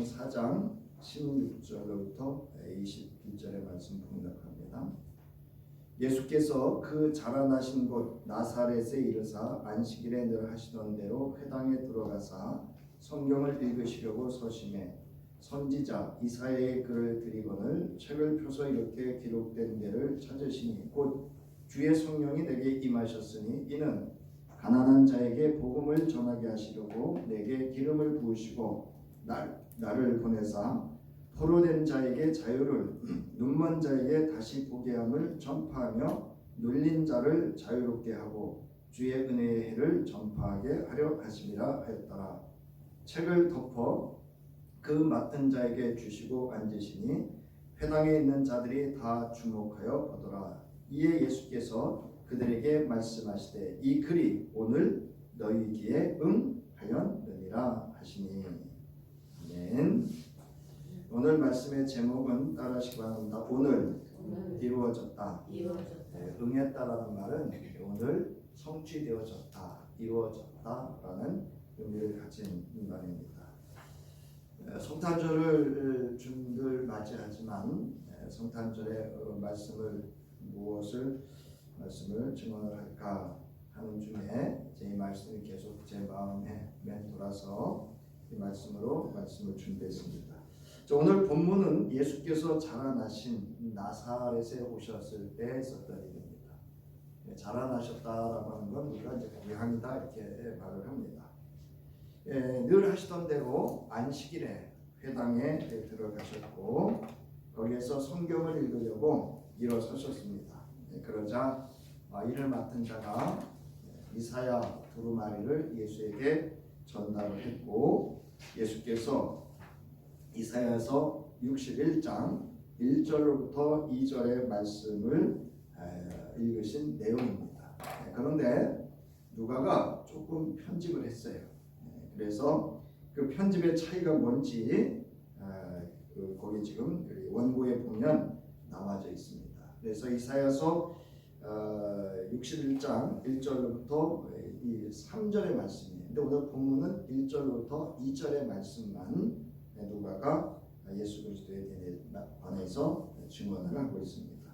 4장 16절로부터 21절의 말씀 봉독합니다. 예수께서 그 자라나신 곳 나사렛에 이르사 안식일에 늘 하시던 대로 회당에 들어가사 성경을 읽으시려고 서심해 선지자 이사야의 글을 드리거늘 책을 펴서 이렇게 기록된 데를 찾으시니 곧 주의 성령이 내게 임하셨으니 이는 가난한 자에게 복음을 전하게 하시려고 내게 기름을 부으시고 나를 보내사 포로된 자에게 자유를 눈먼 자에게 다시 보게 함을 전파하며 눌린 자를 자유롭게 하고 주의 은혜의 해를 전파하게 하려 하심이라 하였더라. 책을 덮어 그 맡은 자에게 주시고 앉으시니 회당에 있는 자들이 다 주목하여 보더라. 이에 예수께서 그들에게 말씀하시되 이 글이 오늘 너희 귀에 응하였느니라 하시니. 아멘. 오늘 말씀의 제목은 따라하시기 바랍니다. 오늘 이루어졌다. 응했다라는 말은 오늘 성취되어졌다, 이루어졌다라는 의미를 가진 말입니다. 성탄절을 준들 맞이하지만 성탄절의 무엇을 증언을 할까 하는 중에 제 말씀이 계속 제 마음에 맴돌아서 이 말씀을 준비했습니다. 오늘 본문은 예수께서 자라나신 나사렛에 오셨을 때 있었던 일입니다. 자라나셨다라고 하는 건 우리가 이제 고향이다 이렇게 말을 합니다. 늘 하시던 대로 안식일에 회당에 들어가셨고 거기에서 성경을 읽으려고 일어서셨습니다. 그러자 일을 맡은 자가 이사야 두루마리를 예수에게 전달을 했고 예수께서 이사야서 61장 1절로부터 2절의 말씀을 읽으신 내용입니다. 그런데 누가가 조금 편집을 했어요. 그래서 그 편집의 차이가 뭔지 거기 지금 원고에 보면 나와져 있습니다. 그래서 이사야서 61장 1절로부터 3절의 말씀이에요. 근데 오늘 본문은 1절로부터 2절의 말씀만 누가가 예수 그리스도에 관해서 증언을 하고 있습니다.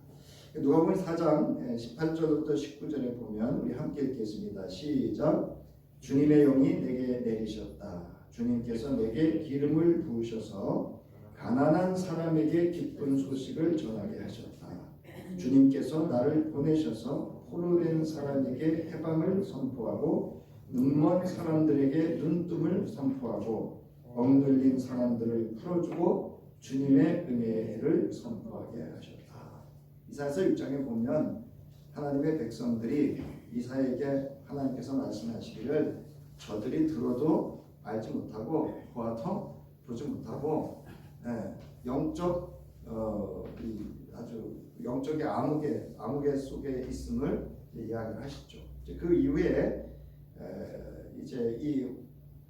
누가복음 4장 18절부터 19절에 보면 우리 함께 읽겠습니다. 시작. 주님의 영이 내게 내리셨다. 주님께서 내게 기름을 부으셔서 가난한 사람에게 기쁜 소식을 전하게 하셨다. 주님께서 나를 보내셔서 포로된 사람에게 해방을 선포하고 눈먼 사람들에게 눈뜸을 선포하고 억눌린 사람들을 풀어주고 주님의 은혜의 해를 선포하게 하셨다. 이사야서 6장에 보면 하나님의 백성들이 이사야에게 하나님께서 말씀하시기를 저들이 들어도 알지 못하고 보아도 보지 못하고 영적 아주 영적의 암흑의 속에 있음을 이야기를 하시죠. 그 이후에 이제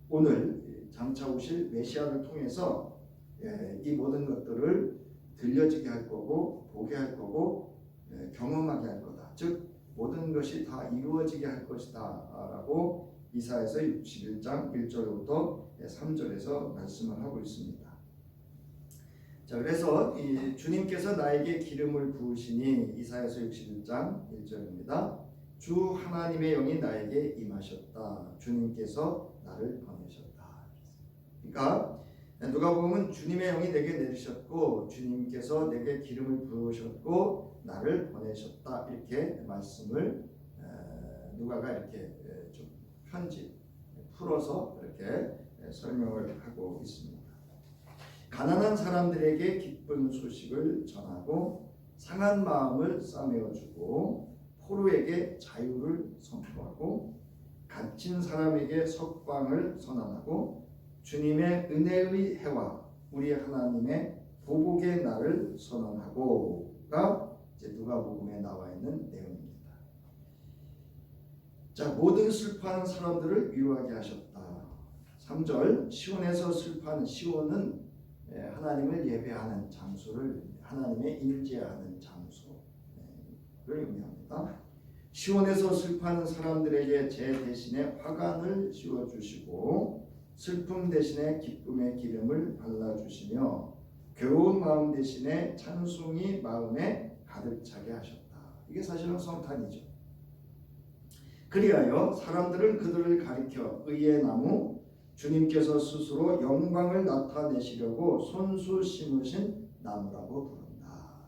오늘 장차 오실 메시아를 통해서 이 모든 것들을 들려지게 할 거고 보게 할 거고 경험하게 할 거다. 즉 모든 것이 다 이루어지게 할 것이다 라고 이사야서 61장 1절부터 3절에서 말씀을 하고 있습니다. 자, 그래서 이 주님께서 나에게 기름을 부으시니 이사야서 61장 1절입니다. 주 하나님의 영이 나에게 임하셨다. 주님께서 나를 보내셨다. 그러니까 누가복음은 주님의 영이 내게 내리셨고 주님께서 내게 기름을 부으셨고 나를 보내셨다 이렇게 말씀을 누가가 이렇게 좀 풀어서 이렇게 설명을 하고 있습니다. 가난한 사람들에게 기쁜 소식을 전하고 상한 마음을 싸매어주고 포로에게 자유를 선포하고 갇힌 사람에게 석방을 선언하고 주님의 은혜의 해와 우리 하나님의 보복의 날을 선언하고가 이제 누가복음에 나와 있는 내용입니다. 자, 모든 슬퍼하는 사람들을 위로하게 하셨다. 3절 시온에서 슬퍼하는 시온은 하나님을 예배하는 장소를 하나님의 임재하는 장소를 의미합니다. 시온에서 슬퍼하는 사람들에게 제 대신에 화관을 씌워주시고 슬픔 대신에 기쁨의 기름을 발라주시며 괴로운 마음 대신에 찬송이 마음에 가득 차게 하셨다. 이게 사실은 성탄이죠. 그리하여 사람들은 그들을 가리켜 의의 나무, 주님께서 스스로 영광을 나타내시려고 손수 심으신 나무라고 부른다.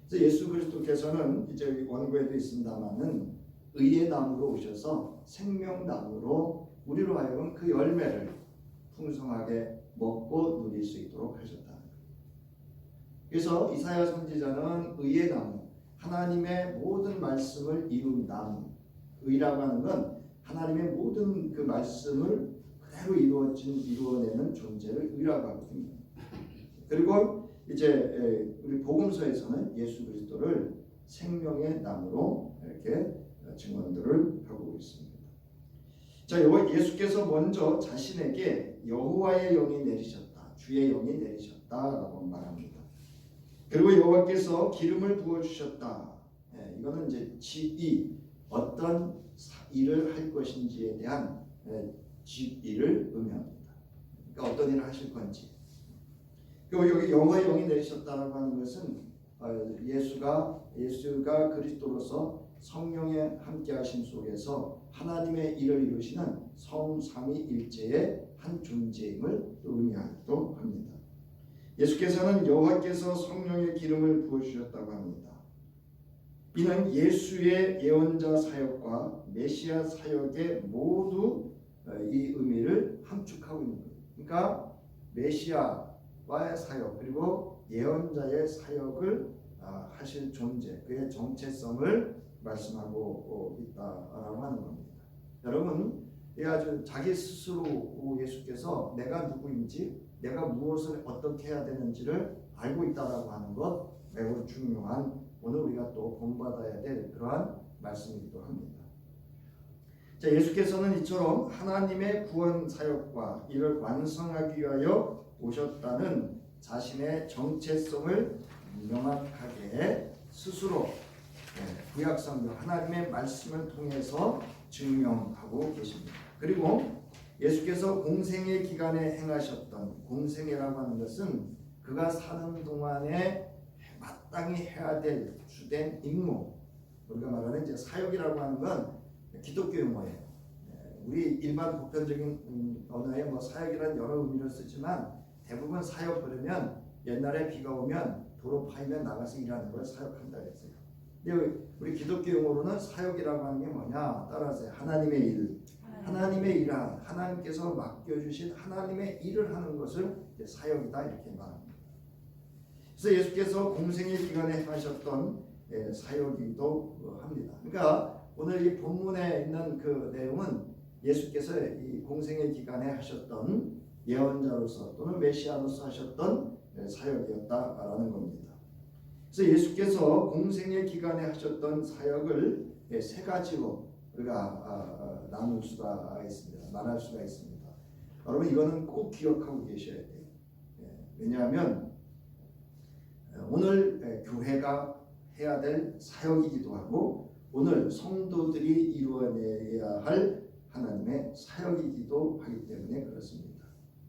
그래서 예수 그리스도께서는 이제 원고에도 있습니다만은 의의 나무로 오셔서 생명나무로 우리로 하여금 그 열매를 풍성하게 먹고 누릴 수 있도록 하셨다는 거예요. 그래서 이사야 선지자는 의의 나무, 하나님의 모든 말씀을 이룬 나무, 의라고 하는 건 하나님의 모든 그 말씀을 그대로 이루어내는 존재를 의라고 하거든요. 그리고 이제 우리 복음서에서는 예수 그리스도를 생명의 나무로 이렇게 증언들을 하고 있습니다. 자, 예수께서 먼저 자신에게 여호와의 영이 내리셨다, 주의 영이 내리셨다라고 말합니다. 그리고 여호와께서 기름을 부어 주셨다. 이거는 이제 지위, 어떤 일을 할 것인지에 대한 지위를 의미합니다. 그러니까 어떤 일을 하실 건지. 그리고 여기 여호와의 영이 내리셨다라고 하는 것은 예수가 그리스도로서 성령의 함께하심 속에서 하나님의 일을 이루시는 성삼위일체의 한 존재임을 의미하기도 합니다. 예수께서는 여호와께서 성령의 기름을 부어주셨다고 합니다. 이는 예수의 예언자 사역과 메시아 사역의 모두 이 의미를 함축하고 있는 거예요. 그러니까 메시아와의 사역 그리고 예언자의 사역을 하실 존재, 그의 정체성을 말씀하고 있다라고 하는 겁니다. 여러분, 아주 자기 스스로 예수께서 내가 누구인지, 내가 무엇을 어떻게 해야 되는지를 알고 있다라고 하는 것 매우 중요한, 오늘 우리가 또 본받아야 될 그러한 말씀이기도 합니다. 자, 예수께서는 이처럼 하나님의 구원 사역과 이를 완성하기 위하여 오셨다는 자신의 정체성을 명확하게 스스로 구약성경 하나님의 말씀을 통해서 증명하고 계십니다. 그리고 예수께서 공생의 기간에 행하셨던, 공생애라고 하는 것은 그가 사는 동안에 마땅히 해야 될 주된 임무, 우리가 말하는 이제 사역이라고 하는 건 기독교 용어예요. 우리 일반 보편적인 언어에 뭐 사역이라는 여러 의미를 쓰지만 대부분 사역 그러면 옛날에 비가 오면 도로 파이면 나가서 일하는 걸 사역한다 그랬어요. 근데 우리 기독교 용어로는 사역이라고 하는 게 뭐냐? 따라서 하나님의 일, 하나님의 일한, 하나님께서 맡겨주신 하나님의 일을 하는 것을 사역이다 이렇게 말합니다. 그래서 예수께서 공생의 기간에 하셨던 사역이기도 합니다. 그러니까 오늘 이 본문에 있는 그 내용은 예수께서 이 공생의 기간에 하셨던 예언자로서 또는 메시아로서 하셨던 사역이었다라는 겁니다. 그래서 예수께서 공생의 기간에 하셨던 사역을 세 가지로 우리가 나눌 수가 있습니다. 말할 수가 있습니다. 여러분 이거는 꼭 기억하고 계셔야 돼요. 왜냐하면 오늘 교회가 해야 될 사역이기도 하고 오늘 성도들이 이루어내야 할 하나님의 사역이기도 하기 때문에 그렇습니다.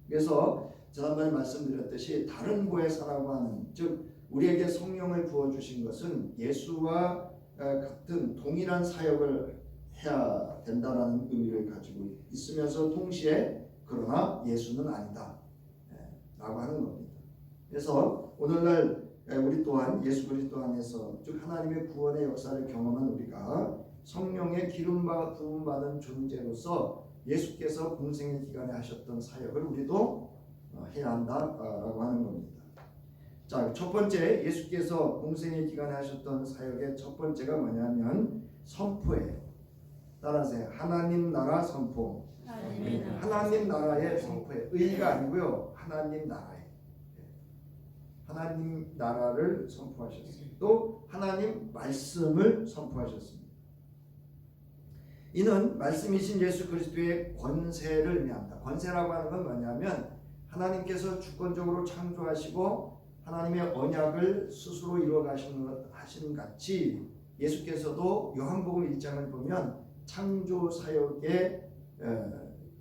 그래서 지난번에 말씀드렸듯이 다른 보혜사라고 하는, 즉 우리에게 성령을 부어주신 것은 예수와 같은 동일한 사역을 해야 된다라는 의미를 가지고 있으면서 동시에 그러나 예수는 아니다 라고 하는 겁니다. 그래서 오늘날 우리 또한 예수 그리스도 안에서 즉 하나님의 구원의 역사를 경험한 우리가 성령의 기름 부음 받은 존재로서 예수께서 공생의 기간에 하셨던 사역을 우리도 해야 한다라고 하는 겁니다. 자, 첫 번째 예수께서 공생의 기간에 하셨던 사역의 첫 번째가 뭐냐면 선포예요. 따라서 하나님 나라 선포. 하나님 나라의 선포예요. 의가 아니고요. 하나님 나라예요. 하나님 나라를 선포하셨습니다. 또 하나님 말씀을 선포하셨습니다. 이는 말씀이신 예수 그리스도의 권세를 의미합니다. 권세라고 하는 건 뭐냐면 하나님께서 주권적으로 창조하시고 하나님의 언약을 스스로 이루어 가신 같이 예수께서도 요한복음 1장을 보면 창조 사역의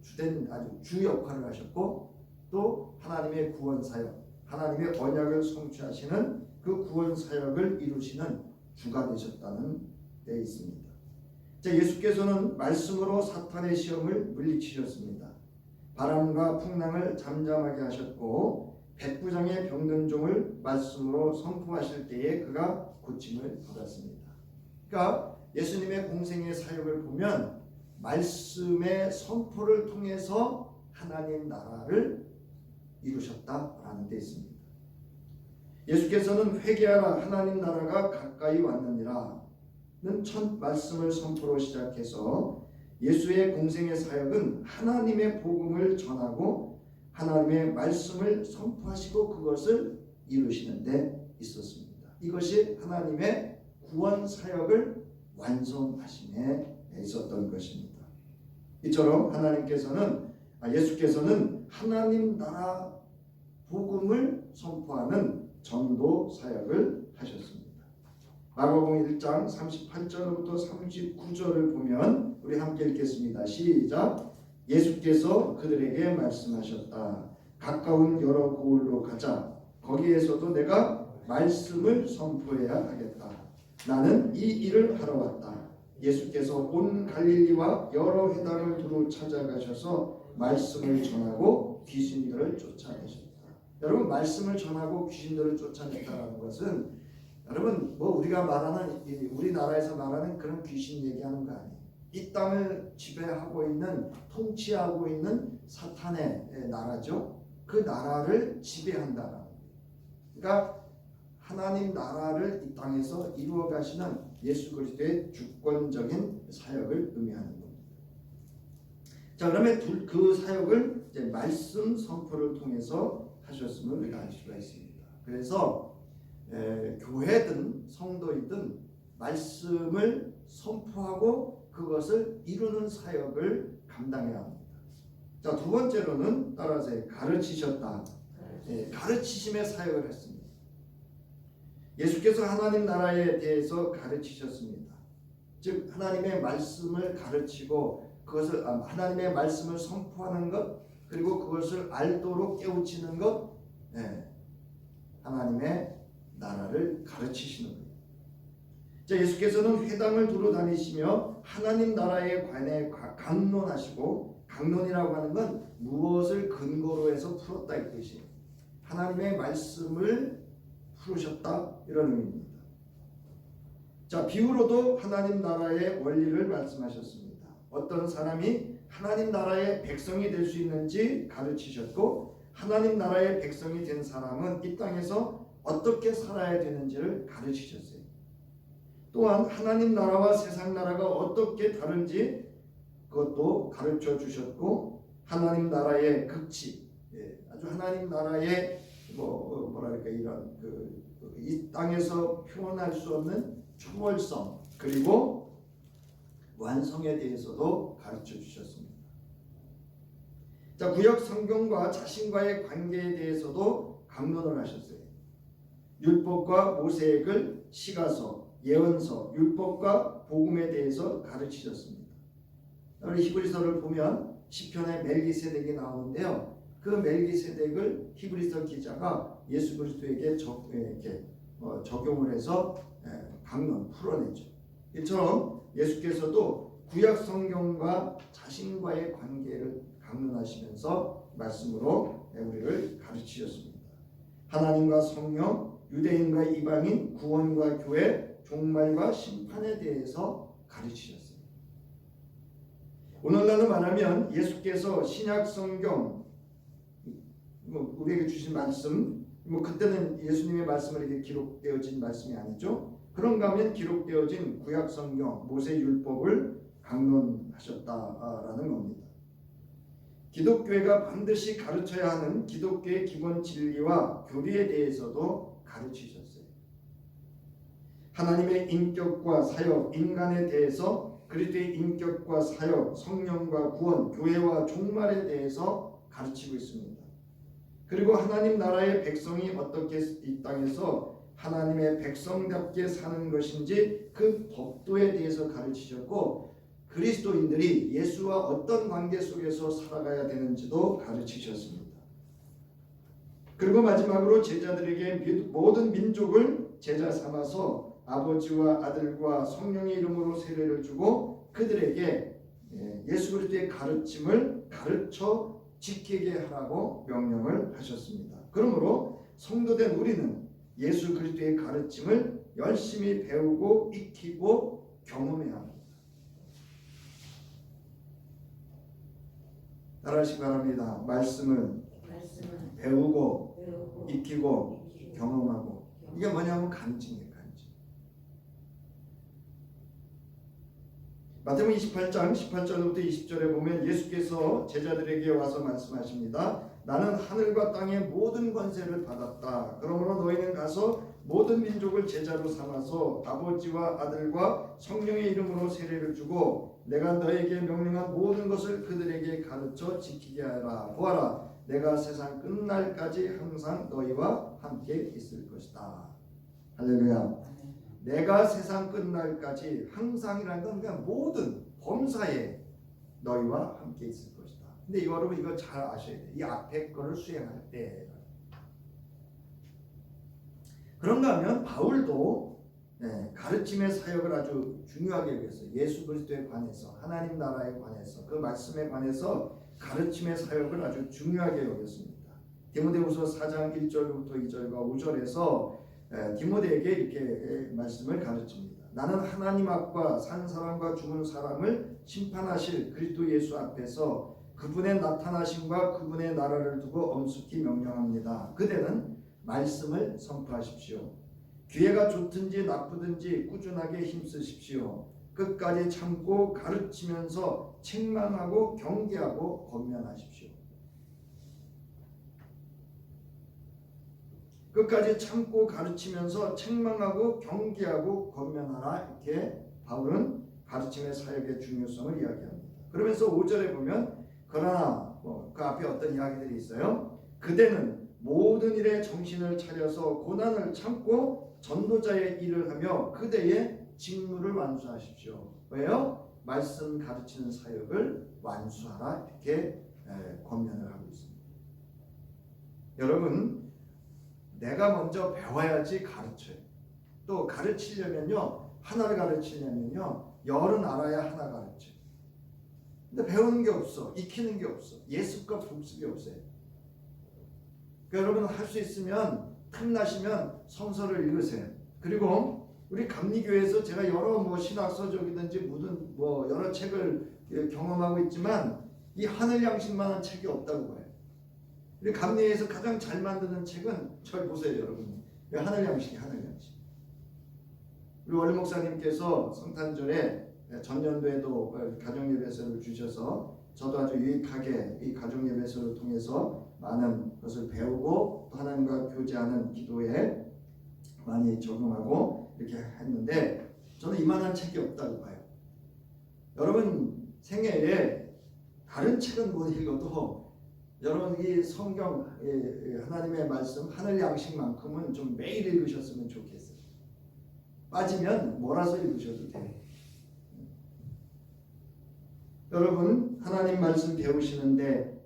주된 아주 주 역할을 하셨고 또 하나님의 구원 사역, 하나님의 언약을 성취하시는 그 구원 사역을 이루시는 주가 되셨다는 데 있습니다. 자, 예수께서는 말씀으로 사탄의 시험을 물리치셨습니다. 바람과 풍랑을 잠잠하게 하셨고 백부장의 병든 종을 말씀으로 선포하실 때에 그가 고침을 받았습니다. 그러니까 예수님의 공생의 사역을 보면 말씀의 선포를 통해서 하나님 나라를 이루셨다라는 데 있습니다. 예수께서는 회개하라 하나님 나라가 가까이 왔느니라 는 첫 말씀을 선포로 시작해서 예수의 공생의 사역은 하나님의 복음을 전하고 하나님의 말씀을 선포하시고 그것을 이루시는 데 있었습니다. 이것이 하나님의 구원 사역을 완성하심에 있었던 것입니다. 이처럼 예수께서는 하나님 나라 복음을 선포하는 전도 사역을 하셨습니다. 마가복음 1장 38절부터 39절을 보면 우리 함께 읽겠습니다. 시작. 예수께서 그들에게 말씀하셨다. 가까운 여러 고을로 가자. 거기에서도 내가 말씀을 선포해야 하겠다. 나는 이 일을 하러 왔다. 예수께서 온 갈릴리와 여러 회당을 두루 찾아가셔서 말씀을 전하고 귀신들을 쫓아내셨다. 여러분, 말씀을 전하고 귀신들을 쫓아냈다는 것은 여러분 우리가 말하는 우리나라에서 말하는 그런 귀신 얘기하는 거 아니에요. 이 땅을 지배하고 있는 통치하고 있는 사탄의 나라죠. 그 나라를 지배한다는 거예요. 그러니까 하나님 나라를 이 땅에서 이루어 가시는 예수 그리스도의 주권적인 사역을 의미하는 겁니다. 자, 그러면 그 사역을 이제 말씀 선포를 통해서 하셨음을 우리가 알 수가 있습니다. 그래서 교회든 성도이든 말씀을 선포하고 그것을 이루는 사역을 감당해야 합니다. 자, 두 번째로는 따라서 가르치셨다. 가르치심의 사역을 했습니다. 예수께서 하나님 나라에 대해서 가르치셨습니다. 즉 하나님의 말씀을 가르치고 그것을 하나님의 말씀을 선포하는 것, 그리고 그것을 알도록 깨우치는 것, 하나님의 나라를 가르치시는 거예요. 자, 예수께서는 회당을 두루 다니시며 하나님 나라에 관해 강론하시고, 강론이라고 하는 건 무엇을 근거로 해서 풀었다 이 뜻이에요. 하나님의 말씀을 풀으셨다 이런 의미입니다. 자, 비유로도 하나님 나라의 원리를 말씀하셨습니다. 어떤 사람이 하나님 나라의 백성이 될 수 있는지 가르치셨고, 하나님 나라의 백성이 된 사람은 이 땅에서 어떻게 살아야 되는지를 가르치셨어요. 또한 하나님 나라와 세상 나라가 어떻게 다른지 그것도 가르쳐 주셨고, 하나님 나라의 극치, 아주 하나님 나라의 뭐랄까 이런 이 땅에서 표현할 수 없는 초월성, 그리고 완성에 대해서도 가르쳐 주셨습니다. 자, 구약 성경과 자신과의 관계에 대해서도 강론을 하셨어요. 율법과 모세의 글, 시가서, 예언서, 율법과 복음에 대해서 가르치셨습니다. 우리 히브리서를 보면 시편의 멜기세덱이 나오는데요. 그 멜기세덱을 히브리서 기자가 예수 그리스도에게 적용을 해서 강론 풀어내죠. 이처럼 예수께서도 구약 성경과 자신과의 관계를 강론하시면서 말씀으로 우리를 가르치셨습니다. 하나님과 성령, 유대인과 이방인, 구원과 교회, 종말과 심판에 대해서 가르치셨어요. 오늘날로 말하면 예수께서 신약 성경 우리에게 주신 말씀, 그때는 예수님의 말씀을 이렇게 기록되어진 말씀이 아니죠. 그런가 하면 기록되어진 구약 성경, 모세 율법을 강론하셨다라는 겁니다. 기독교회가 반드시 가르쳐야 하는 기독교의 기본 진리와 교리에 대해서도 가르치셨어요. 하나님의 인격과 사역, 인간에 대해서 그리스도의 인격과 사역, 성령과 구원, 교회와 종말에 대해서 가르치고 있습니다. 그리고 하나님 나라의 백성이 어떻게 이 땅에서 하나님의 백성답게 사는 것인지 그 법도에 대해서 가르치셨고, 그리스도인들이 예수와 어떤 관계 속에서 살아가야 되는지도 가르치셨습니다. 그리고 마지막으로 제자들에게 모든 민족을 제자 삼아서 아버지와 아들과 성령의 이름으로 세례를 주고 그들에게 예수 그리스도의 가르침을 가르쳐 지키게 하라고 명령을 하셨습니다. 그러므로 성도된 우리는 예수 그리스도의 가르침을 열심히 배우고 익히고 경험해야 합니다. 따라하시기 바랍니다. 말씀을 배우고 익히고 경험하고. 이게 뭐냐면 간증이에요. 간증. 마태복음 28장 18절부터 20절에 보면 예수께서 제자들에게 와서 말씀하십니다. 나는 하늘과 땅의 모든 권세를 받았다. 그러므로 너희는 가서 모든 민족을 제자로 삼아서 아버지와 아들과 성령의 이름으로 세례를 주고 내가 너에게 명령한 모든 것을 그들에게 가르쳐 지키게 하라. 보아라, 내가 세상 끝날까지 항상 너희와 함께 있을 것이다. 할렐루야. 내가 세상 끝날까지 항상이라는 건 그냥 모든 범사에 너희와 함께 있을 것이다. 근데 여러분 이거 잘 아셔야 돼요. 이 앞에 거를 수행할 때. 그런가 하면 바울도 가르침의 사역을 아주 중요하게 여겼어요. 예수 그리스도에 관해서, 하나님 나라에 관해서, 그 말씀에 관해서 가르침의 사역을 아주 중요하게 여겼습니다. 디모데후서 4장 1절부터 2절과 5절에서 디모데에게 이렇게 말씀을 가르칩니다. 나는 하나님 앞과 산 사람과 죽은 사람을 심판하실 그리스도 예수 앞에서 그분의 나타나심과 그분의 나라를 두고 엄숙히 명령합니다. 그대는 말씀을 선포하십시오. 기회가 좋든지 나쁘든지 꾸준하게 힘쓰십시오. 끝까지 참고 가르치면서 책망하고 경계하고 권면하십시오. 끝까지 참고 가르치면서 책망하고 경계하고 권면하라. 이렇게 바울은 가르침의 사역의 중요성을 이야기합니다. 그러면서 5절에 보면 그러나 그 앞에 어떤 이야기들이 있어요. 그대는 모든 일에 정신을 차려서 고난을 참고 전도자의 일을 하며 그대의 직무를 완수하십시오. 왜요? 말씀 가르치는 사역을 완수하라. 이렇게 권면을 하고 있습니다. 여러분, 내가 먼저 배워야지 가르쳐요. 또 가르치려면요, 하나를 가르치려면요, 열은 알아야 하나 가르쳐요. 근데 배우는 게 없어, 익히는 게 없어, 예습과 복습이 없어요. 그러니까 여러분 할 수 있으면 틈나시면 성서를 읽으세요. 그리고 우리 감리교회에서 제가 여러 신학서적이든지 무슨 여러 책을 경험하고 있지만 이 하늘 양식만한 책이 없다고 봐요. 우리 감리교회에서 가장 잘 만드는 책은 잘 보세요, 여러분. 하늘 양식이 하늘 양식. 우리 원래 목사님께서 성탄절에 전년도에도 가정 예배서를 주셔서 저도 아주 유익하게 이 가정 예배서를 통해서 많은 것을 배우고 또 하나님과 교제하는 기도에 많이 적용하고 이렇게 했는데 저는 이만한 책이 없다고 봐요. 여러분 생애에 다른 책은 못 읽어도 여러분 이 성경 하나님의 말씀 하늘 양식만큼은 좀 매일 읽으셨으면 좋겠어요. 빠지면 몰아서 읽으셔도 돼요. 여러분 하나님 말씀 배우시는데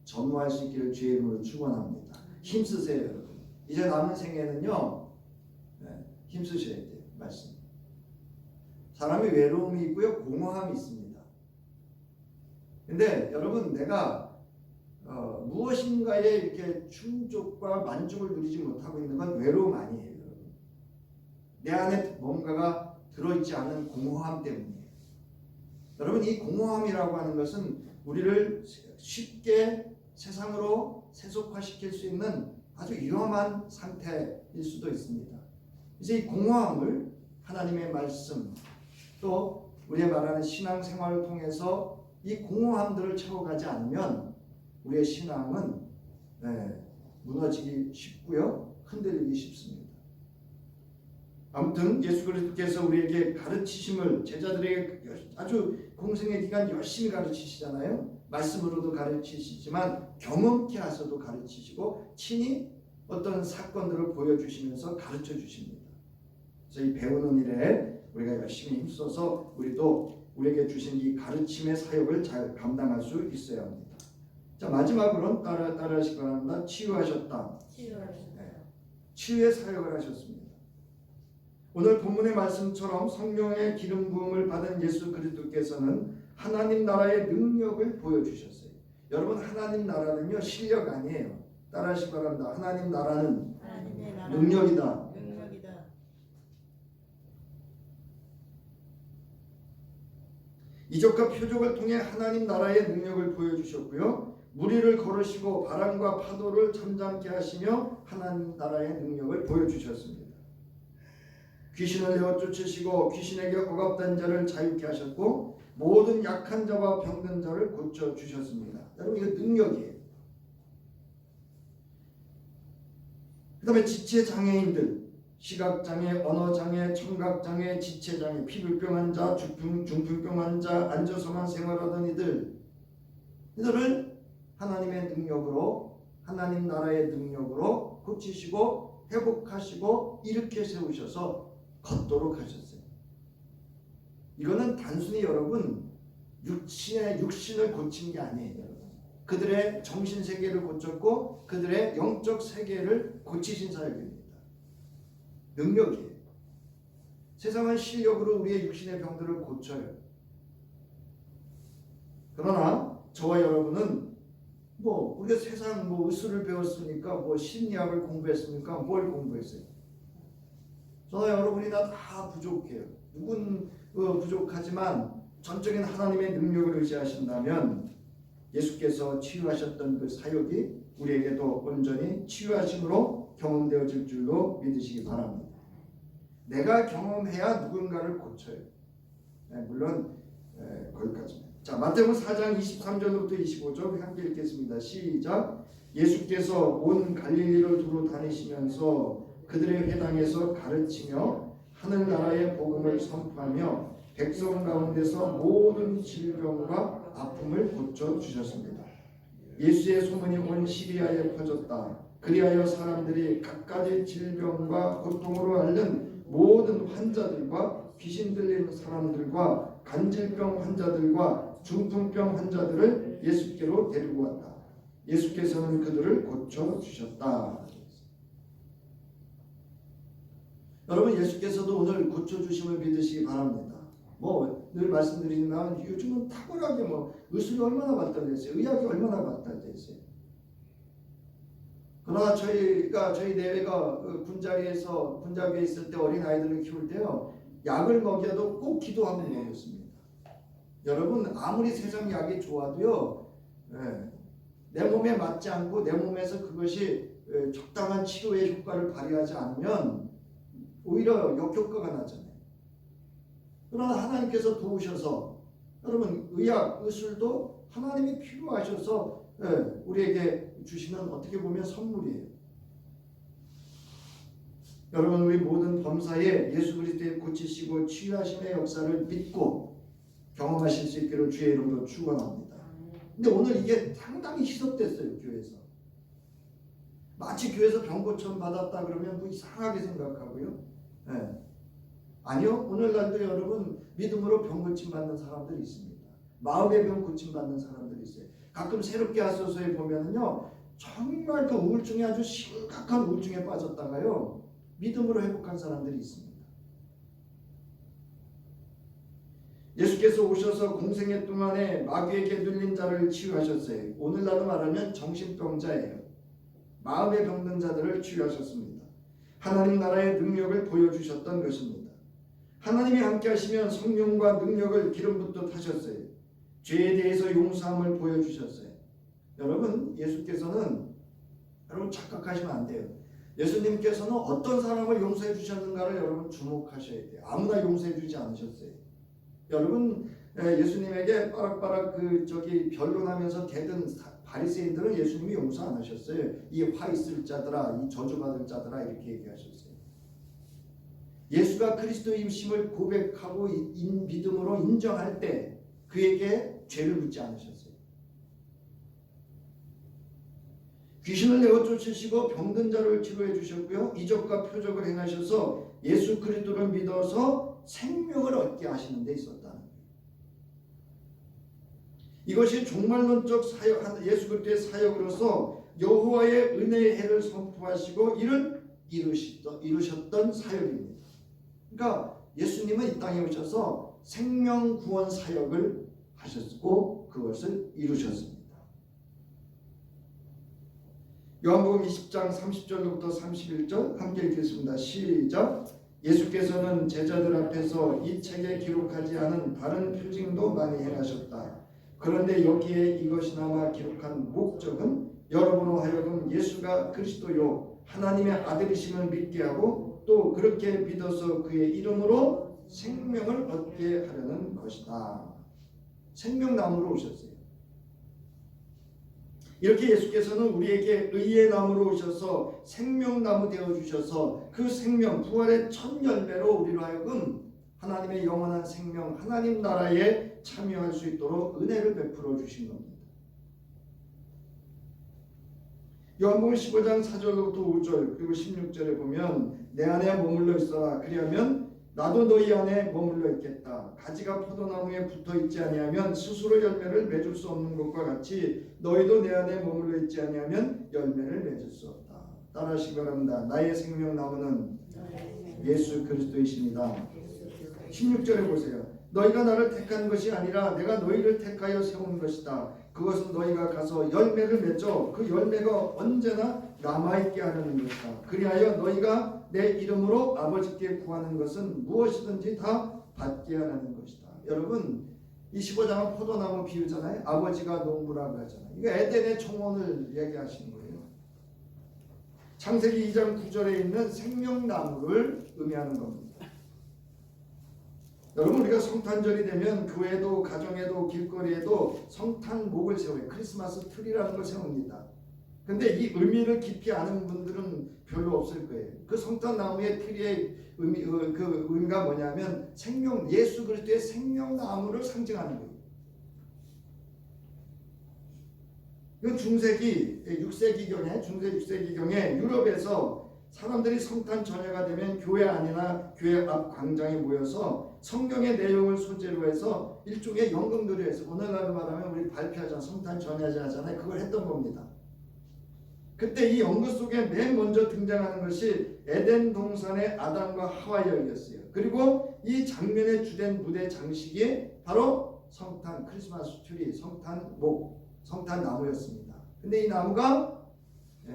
전무할 수 있기를 주의 이름으로 축원합니다. 힘쓰세요, 여러분. 이제 남은 생애는요, 힘쓰셔야 돼요. 말씀. 사람이 외로움이 있고요, 공허함이 있습니다. 근데 여러분 내가 무엇인가에 이렇게 충족과 만족을 누리지 못하고 있는 건 외로움 아니에요, 여러분. 내 안에 뭔가가 들어있지 않은 공허함 때문이에요. 여러분 이 공허함이라고 하는 것은 우리를 쉽게 세상으로 세속화시킬 수 있는 아주 위험한 상태일 수도 있습니다. 이제 이 공허함을 하나님의 말씀 또 우리가 말하는 신앙생활을 통해서 이 공허함들을 채워가지 않으면 우리의 신앙은 무너지기 쉽고요, 흔들리기 쉽습니다. 아무튼 예수 그리스도께서 우리에게 가르치심을 제자들에게 아주 공생의 기간 열심히 가르치시잖아요. 말씀으로도 가르치시지만 경험케 하셔도 가르치시고 친히 어떤 사건들을 보여주시면서 가르쳐 주십니다. 그래서 이 배우는 일에 우리가 열심히 힘써서 우리도 우리에게 주신 이 가르침의 사역을 잘 감당할 수 있어야 합니다. 자, 마지막으로는 따라하시기 바랍니다. 치유하셨다. 치유의 사역을 하셨습니다. 오늘 본문의 말씀처럼 성령의 기름 부음을 받은 예수 그리스도께서는 하나님 나라의 능력을 보여주셨어요. 여러분, 하나님 나라는요 실력 아니에요. 따라하시기 바랍니다. 하나님 나라는 능력이다. 이적과 표적을 통해 하나님 나라의 능력을 보여주셨고요. 무리를 걸으시고 바람과 파도를 잠잠케 하시며 하나님 나라의 능력을 보여주셨습니다. 귀신을 내어 쫓으시고 귀신에게 억압된 자를 자유케 하셨고 모든 약한 자와 병든 자를 고쳐주셨습니다. 여러분, 이거 능력이에요. 그 다음에 지체장애인들, 시각장애, 언어장애, 청각장애, 지체장애, 피부병 환자, 중풍병 환자, 앉아서만 생활하던 이들을 하나님의 능력으로, 하나님 나라의 능력으로 고치시고 회복하시고 일으켜 세우셔서 걷도록 하셨어요. 이거는 단순히 여러분 육신을 고친 게 아니에요. 여러분. 그들의 정신세계를 고쳤고 그들의 영적 세계를 고치신 사역입니다. 능력이에요. 세상은 실력으로 우리의 육신의 병들을 고쳐요. 그러나 저와 여러분은 우리가 세상 의술을 배웠으니까 심리학을 공부했으니까 뭘 공부했어요? 저와 여러분이나 다 부족해요. 누군 부족하지만 전적인 하나님의 능력을 의지하신다면 예수께서 치유하셨던 그 사역이 우리에게도 온전히 치유하심으로 경험되어질 줄로 믿으시기 바랍니다. 내가 경험해야 누군가를 고쳐요. 물론 거기까지는. 자, 마태복음 4장 23절부터 25절 함께 읽겠습니다. 시작. 예수께서 온 갈릴리를 두루 다니시면서 그들의 회당에서 가르치며 하늘나라의 복음을 선포하며 백성 가운데서 모든 질병과 아픔을 고쳐주셨습니다. 예수의 소문이 온 시리아에 퍼졌다. 그리하여 사람들이 각가지 질병과 고통으로 앓는 모든 환자들과 귀신 들린 사람들과 간질병 환자들과 중풍병 환자들을 예수께로 데리고 왔다. 예수께서는 그들을 고쳐주셨다. 여러분, 예수께서도 오늘 고쳐주심을 믿으시기 바랍니다. 늘 말씀드리지만 요즘은 탁월하게 의술이 얼마나 발달됐어요. 의학이 얼마나 발달됐어요. 그러나 저희 내외가 군자교에 있을 때 어린 아이들을 키울 때요, 약을 먹여도 꼭 기도하면 먹였습니다. 여러분, 아무리 세상 약이 좋아도요, 내 몸에 맞지 않고 내 몸에서 그것이 적당한 치료의 효과를 발휘하지 않으면 오히려 역효과가 나잖아요. 그러나 하나님께서 도우셔서 여러분, 의술도 하나님이 필요하셔서 우리에게 주시는 어떻게 보면 선물이에요. 여러분, 우리 모든 범사에 예수 그리스도의 고치시고 치유하심의 역사를 믿고 경험하실 수 있기를 주의 이름으로 축원합니다. 근데 오늘 이게 상당히 희석됐어요. 교회에서. 마치 교회에서 병고침 받았다 그러면 이상하게 생각하고요. 아니요, 오늘날도 여러분 믿음으로 병고침 받는 사람들이 있습니다. 마음의 병 고침 받는 사람들이 있어요. 가끔 새롭게 하소서에 보면은요, 정말 그 우울증이 아주 심각한 우울증에 빠졌다가요, 믿음으로 회복한 사람들이 있습니다. 예수께서 오셔서 공생애 동안에 마귀에게 눌린 자를 치유하셨어요. 오늘날로 말하면 정신병자예요. 마음에 병든 자들을 치유하셨습니다. 하나님 나라의 능력을 보여주셨던 것입니다. 하나님이 함께 하시면 성령과 능력을 기름붓듯 하셨어요. 죄에 대해서 용서함을 보여주셨어요. 여러분, 예수께서는 여러분 착각하시면 안 돼요. 예수님께서는 어떤 사람을 용서해 주셨는가를 여러분 주목하셔야 돼요. 아무나 용서해 주지 않으셨어요. 여러분, 예수님에게 빠락빠락 변론하면서 대든 바리새인들은 예수님이 용서 안 하셨어요. 이 화 있을 자들아, 이 저주받을 자들아, 이렇게 얘기하셨어요. 예수가 그리스도임심을 고백하고 믿음으로 인정할 때 그에게 죄를 묻지 않으셨어요. 귀신을 내어 쫓으시고 병든 자를 치료해 주셨고요, 이적과 표적을 행하셔서 예수 그리스도를 믿어서 생명을 얻게 하시는 데 있었다는 거예요. 이것이 종말론적 사역, 예수 그리스도의 사역으로서 여호와의 은혜의 해를 선포하시고 이를 이루셨던 사역입니다. 그러니까 예수님은 이 땅에 오셔서 생명 구원 사역을 하셨고 그것을 이루셨습니다. 요한복음 20장 30절부터 31절 함께 읽겠습니다. 시작. 예수께서는 제자들 앞에서 이 책에 기록하지 않은 다른 표징도 많이 행하셨다. 그런데 여기에 이것이나마 기록한 목적은 여러분으로 하여금 예수가 그리스도요 하나님의 아들이심을 믿게 하고 또 그렇게 믿어서 그의 이름으로 생명을 얻게 하려는 것이다. 생명나무로 오셨어요. 이렇게 예수께서는 우리에게 의의 나무로 오셔서 생명나무 되어주셔서 그 생명 부활의 첫 열매로 우리로 하여금 하나님의 영원한 생명 하나님 나라에 참여할 수 있도록 은혜를 베풀어 주신 겁니다. 요한복음 15장 4절부터 5절 그리고 16절에 보면 내 안에 머물러 있어라. 그리하면 나도 너희 안에 머물러 있겠다. 가지가 포도나무에 붙어 있지 아니하면 스스로 열매를 맺을 수 없는 것과 같이 너희도 내 안에 머물러 있지 아니하면 열매를 맺을 수 없다. 따라하시기 바랍니다. 나의 생명나무는 예수 그리스도이십니다. 16절에 보세요. 너희가 나를 택한 것이 아니라 내가 너희를 택하여 세운 것이다. 그것은 너희가 가서 열매를 맺어 그 열매가 언제나 남아있게 하려는 것이다. 그리하여 너희가 내 이름으로 아버지께 구하는 것은 무엇이든지 다 받게 하라는 것이다. 여러분 이 15장은 포도나무 비유잖아요. 아버지가 농부라고 하잖아요. 이거 에덴의 정원을 얘기하시는 거예요. 창세기 2장 9절에 있는 생명나무를 의미하는 겁니다. 여러분 우리가 성탄절이 되면 교회도 가정에도 길거리에도 성탄목을 세워요. 크리스마스 트리라는 걸 세웁니다. 근데 이 의미를 깊이 아는 분들은 별로 없을 거예요. 그 성탄나무의 트리의 그 의미가 뭐냐면 생명 예수 그리스도의 생명나무를 상징하는 거예요. 이건 중세기 6세기경에 유럽에서 사람들이 성탄 전야가 되면 교회 안이나 교회 앞 광장에 모여서 성경의 내용을 소재로 해서 일종의 연극놀이를 해서 오늘날로 말하면 우리 발표하잖아. 성탄 전야제 하잖아요. 그걸 했던 겁니다. 그때 이 연극 속에 맨 먼저 등장하는 것이 에덴 동산의 아담과 하와이였어요. 그리고 이 장면의 주된 무대 장식이 바로 성탄 크리스마스 트리, 성탄목, 성탄나무였습니다. 근데 이 나무가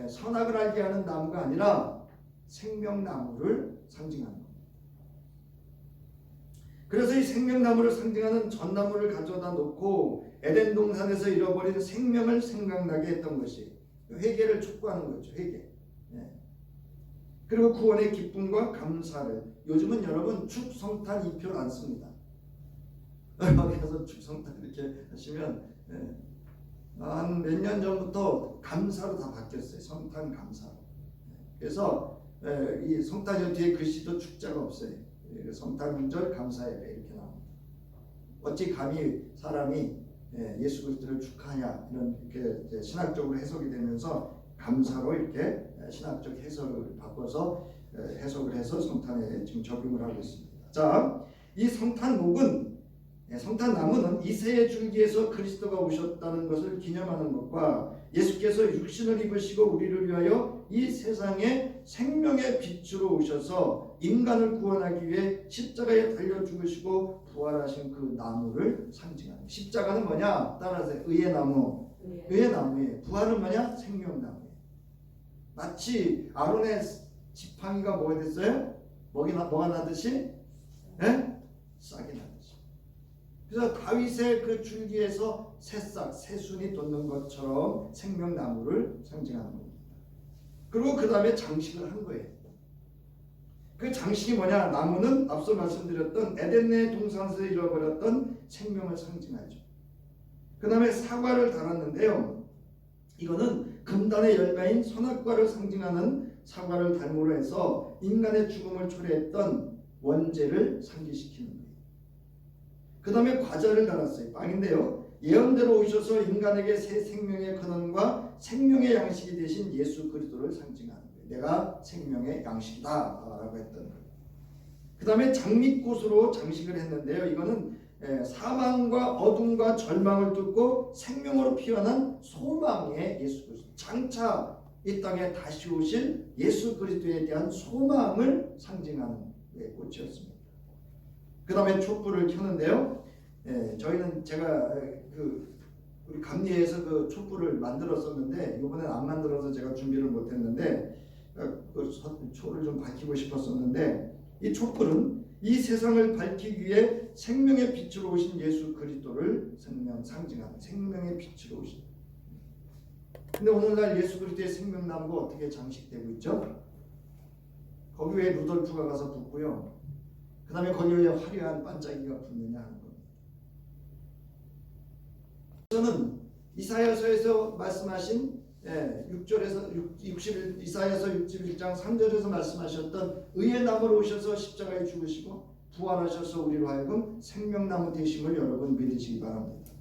선악을 알게 하는 나무가 아니라 생명나무를 상징하는 겁니다. 그래서 이 생명나무를 상징하는 전나무를 가져다 놓고 에덴 동산에서 잃어버린 생명을 생각나게 했던 것이 회개를 촉구하는 거죠. 회개. 그리고 구원의 기쁨과 감사를. 요즘은 여러분 축성탄 이표를 안 씁니다. 어디가서 축성탄 이렇게 하시면 한 몇 년 전부터 감사로 다 바뀌었어요. 성탄 감사로. 그래서 이 성탄절 뒤에 글씨도 축자가 없어요. 성탄절 감사예배 이렇게 나옵니다. 어찌 감히 사람이 예수 그리스도를 축하하냐 이런 이렇게 신학적으로 해석이 되면서 감사로 이렇게 신학적 해석을 바꿔서 해석을 해서 성탄에 지금 적용을 하고 있습니다. 자, 이 성탄목은 성탄나무는 이새의 줄기에서 그리스도가 오셨다는 것을 기념하는 것과 예수께서 육신을 입으시고 우리를 위하여 이 세상에 생명의 빛으로 오셔서 인간을 구원하기 위해 십자가에 달려 죽으시고 부활하신 그 나무를 상징합니다. 십자가는 뭐냐? 따라서 의의 나무. 의의 나무에 부활은 뭐냐? 생명나무에. 마치 아론의 지팡이가 뭐가 됐어요? 뭐가 나듯이? 싹이 나듯이. 그래서 다윗의 그 줄기에서 새싹, 새순이 돋는 것처럼 생명나무를 상징하는 겁니다. 그리고 그 다음에 장식을 한 거예요. 그 장식이 뭐냐? 나무는 앞서 말씀드렸던 에덴의 동산에서 잃어버렸던 생명을 상징하죠. 그 다음에 사과를 달았는데요. 이거는 금단의 열매인 선악과를 상징하는 사과를 달므로 해서 인간의 죽음을 초래했던 원죄를 상기시키는 거예요. 그 다음에 과자를 달았어요. 빵인데요. 예언대로 오셔서 인간에게 새 생명의 근원과 생명의 양식이 되신 예수 그리스도를 상징하는 거예요. 내가 생명의 양식이다 라고 했던 거예요. 그 다음에 장미꽃으로 장식을 했는데요. 이거는 사망과 어둠과 절망을 뚫고 생명으로 피어난 소망의 예수 그리스도, 장차 이 땅에 다시 오실 예수 그리스도에 대한 소망을 상징하는 꽃이었습니다. 그 다음에 촛불을 켜는데요. 저희는 제가 우리 감리에서 그 촛불을 만들었었는데 이번엔 안 만들어서 제가 준비를 못했는데 그 초를 좀 밝히고 싶었었는데, 이 촛불은 이 세상을 밝히기 위해 생명의 빛으로 오신 예수 그리스도를 상징하는 생명의 빛으로 오신. 근데 오늘날 예수 그리스도의 생명나무가 어떻게 장식되고 있죠? 거기 왜 루돌프가 가서 붙고요. 그 다음에 거기에 왜 화려한 반짝이가 붙느냐 하는 겁니다. 저는 이사야서에서 말씀하신 6절에서 61, 이사야서 61장 3절에서 말씀하셨던 의의 나무로 오셔서 십자가에 죽으시고 부활하셔서 우리로 하여금 생명나무 되심을 여러분 믿으시기 바랍니다.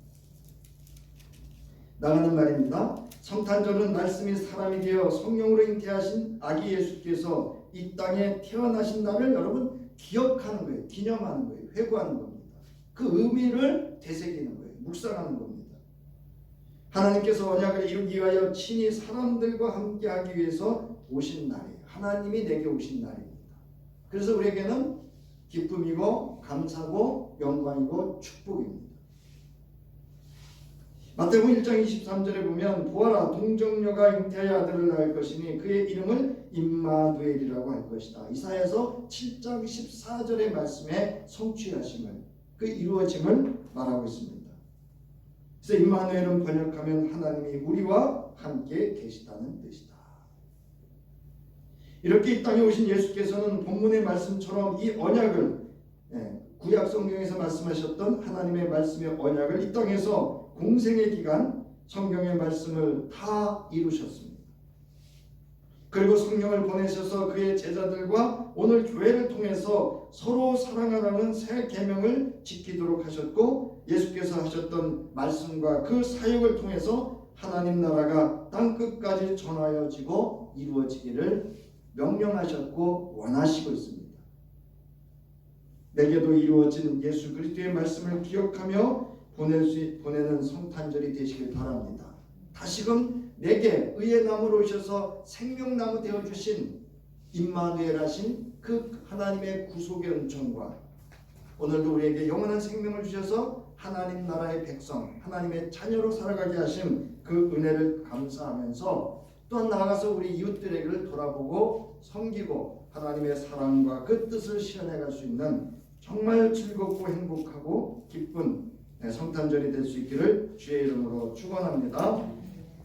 나가는 말입니다. 성탄절은 말씀이 사람이 되어 성령으로 잉태하신 아기 예수께서 이 땅에 태어나신 날을 여러분 기억하는 거예요. 기념하는 거예요. 회고하는 겁니다. 그 의미를 되새기는 거예요. 묵상하는 겁니다. 하나님께서 언약을 이루기 위하여 친히 사람들과 함께하기 위해서 오신 날이에요. 하나님이 내게 오신 날입니다. 그래서 우리에게는 기쁨이고 감사고 영광이고 축복입니다. 마태복음 1장 23절에 보면 보아라 동정녀가 잉태하여 아들을 낳을 것이니 그의 이름을 임마누엘이라고 할 것이다. 이사야서 7장 14절의 말씀에 성취하심을, 그 이루어짐을 말하고 있습니다. 그래서 임마누엘은 번역하면 하나님이 우리와 함께 계시다는 뜻이다. 이렇게 이 땅에 오신 예수께서는 본문의 말씀처럼 이 언약을, 구약 성경에서 말씀하셨던 하나님의 말씀의 언약을 이 땅에서 공생의 기간 성경의 말씀을 다 이루셨습니다. 그리고 성령을 보내셔서 그의 제자들과 오늘 교회를 통해서 서로 사랑하라는 새 계명을 지키도록 하셨고, 예수께서 하셨던 말씀과 그 사역을 통해서 하나님 나라가 땅끝까지 전하여지고 이루어지기를 명령하셨고 원하시고 있습니다. 내게도 이루어진 예수 그리스도의 말씀을 기억하며 보내는 성탄절이 되시길 바랍니다. 다시금 내게 의의 나무로 오셔서 생명나무 되어주신 임마누엘 하신 그 하나님의 구속의 은총과 오늘도 우리에게 영원한 생명을 주셔서 하나님 나라의 백성, 하나님의 자녀로 살아가게 하신 그 은혜를 감사하면서 또한 나아가서 우리 이웃들에게를 돌아보고 섬기고 하나님의 사랑과 그 뜻을 실현해갈 수 있는 정말 즐겁고 행복하고 기쁜 성탄절이 될 수 있기를 주의 이름으로 축원합니다.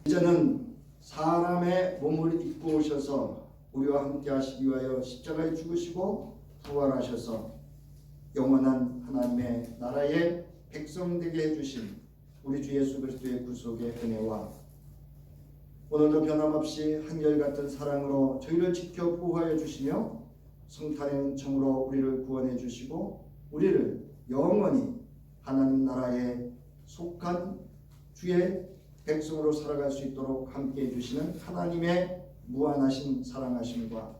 이제는 사람의 몸을 입고 오셔서 우리와 함께 하시기 위하여 십자가에 죽으시고 부활하셔서 영원한 하나님의 나라의 백성 되게 해주신 우리 주 예수 그리스도의 구속의 은혜와 오늘도 변함없이 한결같은 사랑으로 저희를 지켜 보호하여 주시며 성탄의 은총으로 우리를 구원해 주시고 우리를 영원히 하나님 나라에 속한 주의 백성으로 살아갈 수 있도록 함께해 주시는 하나님의 무한하신 사랑하심과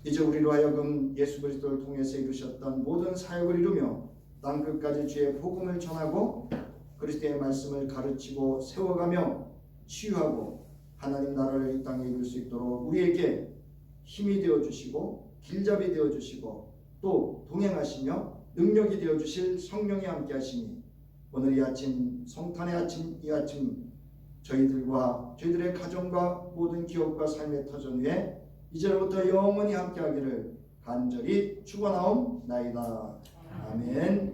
이제 우리로 하여금 예수 그리스도를 통해서 이루셨던 모든 사역을 이루며 땅끝까지 주의 복음을 전하고 그리스도의 말씀을 가르치고 세워가며 치유하고 하나님 나라를 이 땅에 이룰 수 있도록 우리에게 힘이 되어주시고 길잡이 되어주시고 또 동행하시며 능력이 되어주실 성령이 함께 하시니 오늘 이 아침 성탄의 아침 이 아침 저희들과 저희들의 가정과 모든 기업과 삶의 터전 위에 이제부터 영원히 함께 하기를 간절히 축원하옵나이다. 아멘.